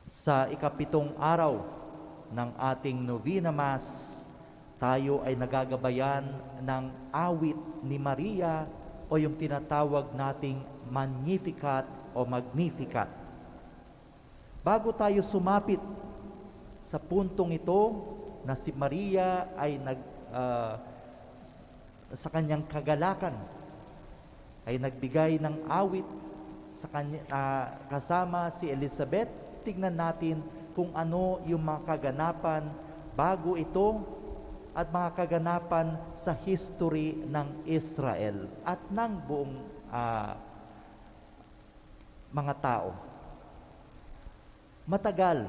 Sa ikapitong araw ng ating Novena Mass, tayo ay nagagabayan ng awit ni Maria o yung tinatawag nating Magnificat o Magnificat. Bago tayo sumapit sa puntong ito na si Maria ay sa kanyang kagalakan, ay nagbigay ng awit sa kanya, kasama si Elizabeth, tignan natin kung ano yung mga kaganapan bago ito at mga kaganapan sa history ng Israel at ng buong mga tao. Matagal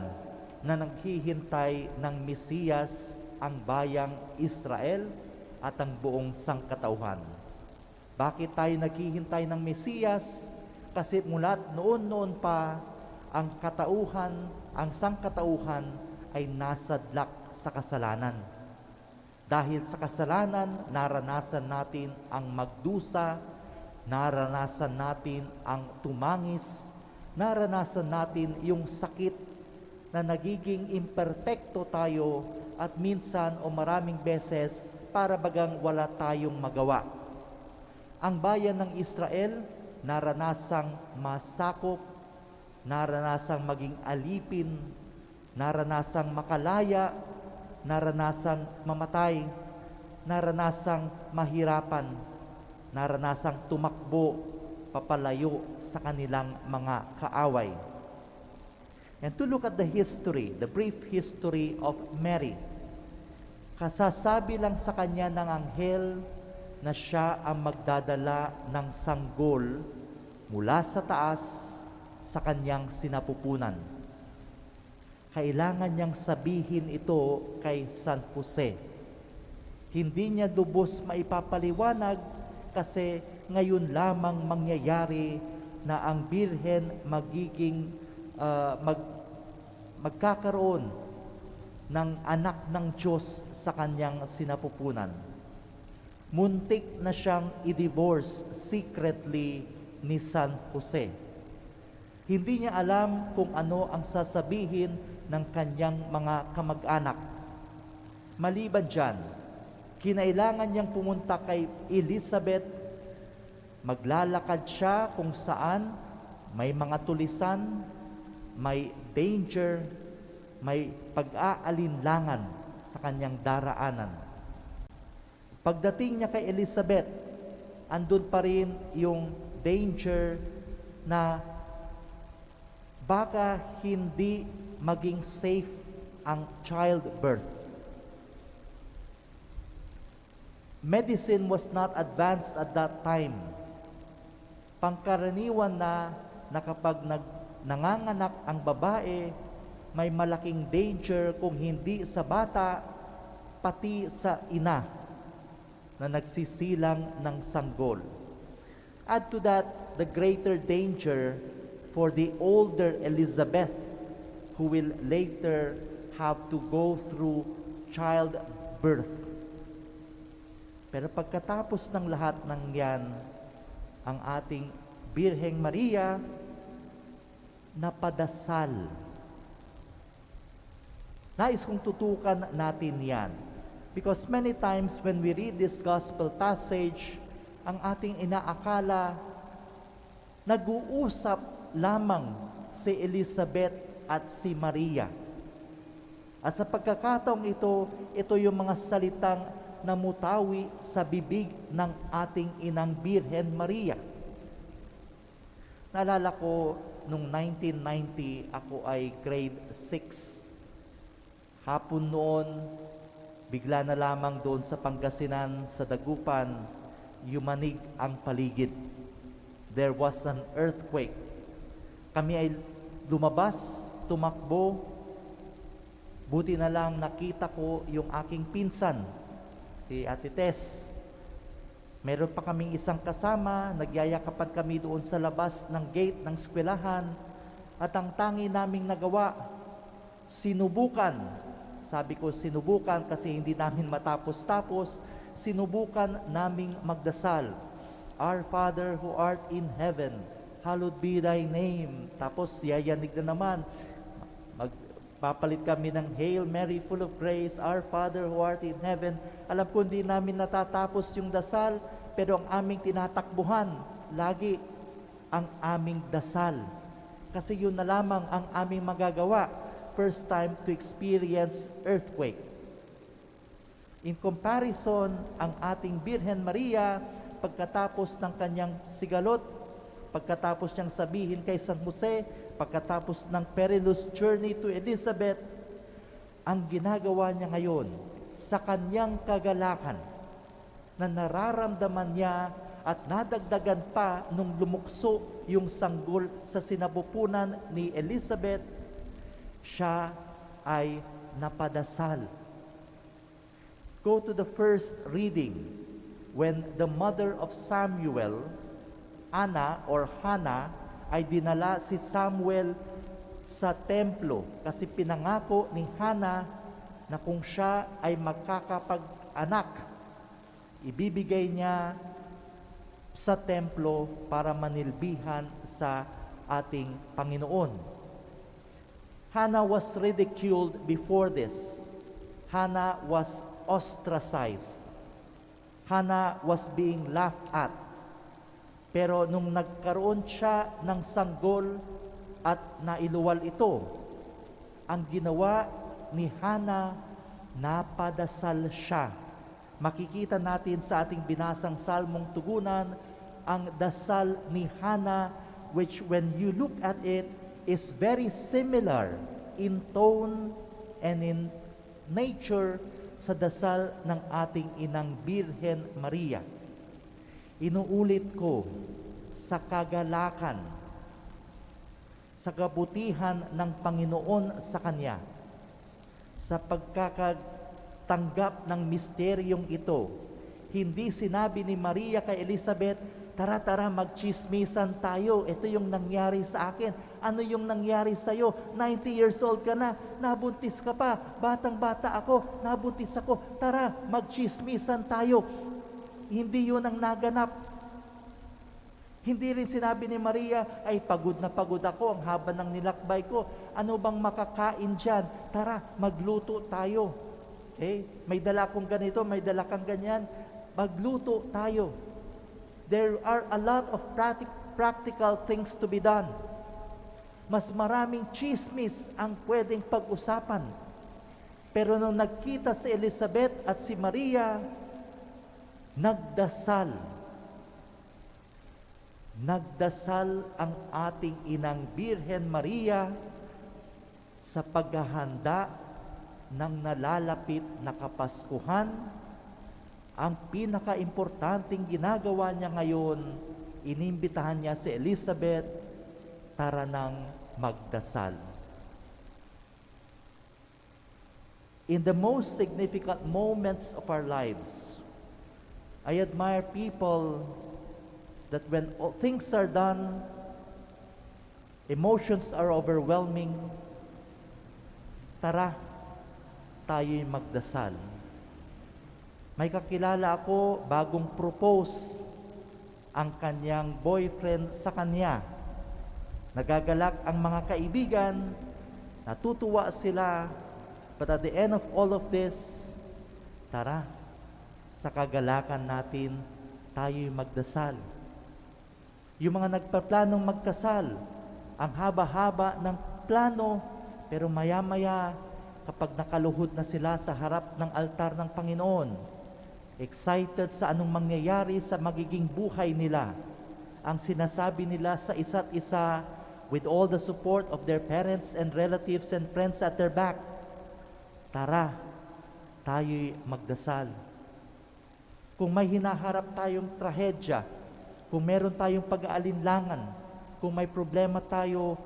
na naghihintay ng Mesiyas ang bayang Israel at ang buong sangkatauhan. Bakit tayo naghihintay ng Mesiyas? Kasi mula't noon pa, ang katauhan, ang sangkatauhan ay nasadlak sa kasalanan. Dahil sa kasalanan, naranasan natin ang magdusa, naranasan natin ang tumangis, naranasan natin yung sakit na nagiging imperpekto tayo at minsan o maraming beses para bagang wala tayong magawa. Ang bayan ng Israel naranasang masakop, naranasang maging alipin, naranasang makalaya, naranasang mamatay, naranasang mahirapan, naranasang tumakbo papalayo sa kanilang mga kaaway. And to look at the history, the brief history of Mary, kasasabi lang sa kanya ng anghel na siya ang magdadala ng sanggol mula sa taas sa kanyang sinapupunan. Kailangan niyang sabihin ito kay San Jose. Hindi niya lubos maipapaliwanag kasi ngayon lamang mangyayari na ang Birhen magkakaroon ng anak ng Diyos sa kanyang sinapupunan. Muntik na siyang i-divorce secretly ni San Jose. Hindi niya alam kung ano ang sasabihin ng kanyang mga kamag-anak. Maliban dyan, kinailangan niyang pumunta kay Elizabeth. Maglalakad siya kung saan may mga tulisan, may danger, may pag-aalinlangan sa kanyang daraanan. Pagdating niya kay Elizabeth, andun pa rin yung danger na baka hindi maging safe ang childbirth. Medicine was not advanced at that time. Pangkaraniwan na kapag nanganganak ang babae, may malaking danger kung hindi sa bata, pati sa ina na nagsisilang ng sanggol. Add to that the greater danger for the older Elizabeth, who will later have to go through childbirth. Pero pagkatapos ng lahat ng yan, ang ating Birheng Maria napadasal. Nais kong tutukan natin yan. Because many times when we read this gospel passage, ang ating inaakala, nag-uusap lamang si Elizabeth at si Maria. At sa pagkakataong ito yung mga salitang namutawi sa bibig ng ating inang Birhen Maria. Naalala ko, nung 1990, ako ay grade 6. Hapon noon, bigla na lamang doon sa Pangasinan, sa Dagupan, yumanig ang paligid. There was an earthquake. Kami ay lumabas, tumakbo. Buti na lang nakita ko yung aking pinsan, si Ate Tess. Meron pa kaming isang kasama, nagyayakapan kami doon sa labas ng gate ng eskwelahan. At ang tangi naming nagawa, sinubukan. Sabi ko sinubukan kasi hindi namin matapos-tapos. Sinubukan naming magdasal. Our Father who art in heaven, hallowed be thy name. Tapos yayanig na naman, Magpapalit kami ng Hail Mary, full of grace, Our Father who art in heaven. Alam ko hindi namin natatapos yung dasal, pero ang aming tinatakbuhan, lagi ang aming dasal. Kasi yun na lamang ang aming magagawa. First time to experience earthquake. In comparison, ang ating Birhen Maria, pagkatapos ng kanyang sigalot, pagkatapos niyang sabihin kay San Jose, pagkatapos ng perilous journey to Elizabeth, ang ginagawa niya ngayon sa kanyang kagalakan na nararamdaman niya at nadagdagan pa nung lumukso yung sanggol sa sinapupunan ni Elizabeth, siya ay napadasal. Go to the first reading when the mother of Samuel, Anna or Hannah, ay dinala si Samuel sa templo kasi pinangako ni Hannah na kung siya ay magkakapag-anak, ibibigay niya sa templo para manilbihan sa ating Panginoon. Hannah was ridiculed before this. Hannah was ostracized. Hannah was being laughed at. Pero nung nagkaroon siya ng sanggol at nailuwal ito, ang ginawa ni Hannah, napadasal siya. Makikita natin sa ating binasang salmong tugunan, ang dasal ni Hannah, which when you look at it, is very similar in tone and in nature sa dasal ng ating inang Birhen Maria. Inuulit ko, sa kagalakan, sa kabutihan ng Panginoon sa Kanya, sa pagkakatanggap ng misteryong ito, hindi sinabi ni Maria kay Elizabeth, tara, magchismisan tayo. Ito yung nangyari sa akin. Ano yung nangyari sa'yo? 90 years old ka na, nabuntis ka pa. Batang-bata ako, nabuntis ako. Tara, magchismisan tayo. Hindi yun ang naganap. Hindi rin sinabi ni Maria, ay pagod na pagod ako, ang haba ng nilakbay ko. Ano bang makakain dyan? Tara, magluto tayo. Okay? May dala kong ganito, may dala kang ganyan. Magluto tayo. There are a lot of practical things to be done. Mas maraming chismis ang pwedeng pag-usapan. Pero nung nagkita si Elizabeth at si Maria, nagdasal. Nagdasal ang ating inang Birhen Maria sa paghahanda ng nalalapit na Kapaskuhan. Ang pinaka-importanting ginagawa niya ngayon, inimbitahan niya si Elizabeth, tara nang magdasal. In the most significant moments of our lives, I admire people that when things are done, emotions are overwhelming, tara, tayo'y magdasal. May kakilala ako, bagong propose ang kanyang boyfriend sa kanya. Nagagalak ang mga kaibigan, natutuwa sila, but at the end of all of this, tara, sa kagalakan natin, tayo'y magdasal. Yung mga nagpaplanong magkasal, ang haba-haba ng plano, pero maya-maya, kapag nakaluhod na sila sa harap ng altar ng Panginoon, excited sa anong mangyayari sa magiging buhay nila, ang sinasabi nila sa isa't isa, with all the support of their parents and relatives and friends at their back, tara, tayo'y magdasal. Kung may hinaharap tayong trahedya, kung meron tayong pag-aalinlangan, kung may problema tayo,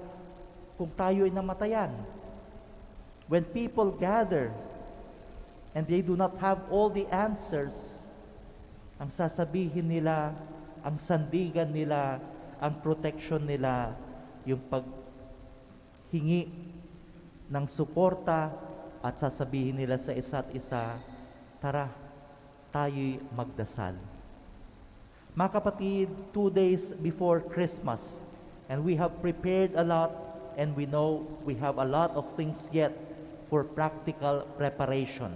kung tayo'y namatayan, when people gather and they do not have all the answers, ang sasabihin nila, ang sandigan nila, ang protection nila, yung paghingi ng suporta at sasabihin nila sa isa't isa, tara, tayo'y magdasal. Mga kapatid, 2 days before Christmas, and we have prepared a lot and we know we have a lot of things yet for practical preparation.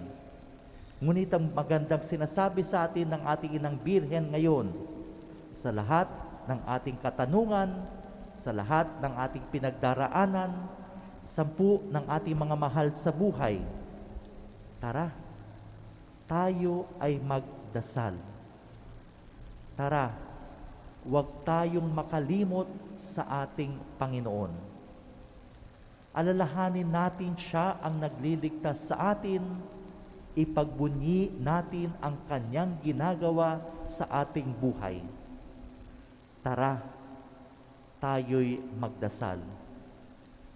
Ngunit ang magandang sinasabi sa atin ng ating Inang Birhen ngayon, sa lahat ng ating katanungan, sa lahat ng ating pinagdaraanan, 10 ng ating mga mahal sa buhay, tara, tayo ay magdasal. Tara, huwag tayong makalimot sa ating Panginoon. Alalahanin natin siya ang nagliligtas sa atin, ipagbunyi natin ang kanyang ginagawa sa ating buhay. Tara, tayo'y magdasal.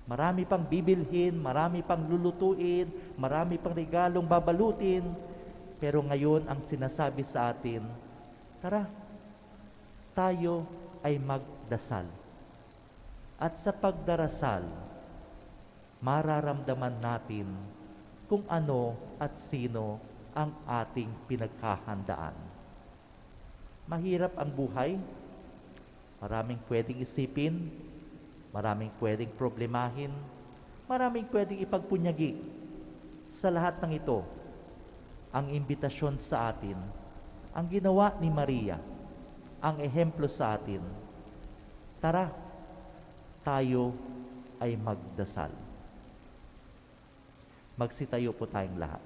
Marami pang bibilhin, marami pang lulutuin, marami pang regalong babalutin, pero ngayon ang sinasabi sa atin, tara, tayo ay magdasal. At sa pagdarasal, mararamdaman natin kung ano at sino ang ating pinaghahandaan. Mahirap ang buhay, maraming pwedeng isipin, maraming pwedeng problemahin, maraming pwedeng ipagpunyagi. Sa lahat ng ito, ang imbitasyon sa atin, ang ginawa ni Maria, ang ehemplo sa atin, tara, tayo ay magdasal. Magsitayo po tayong lahat.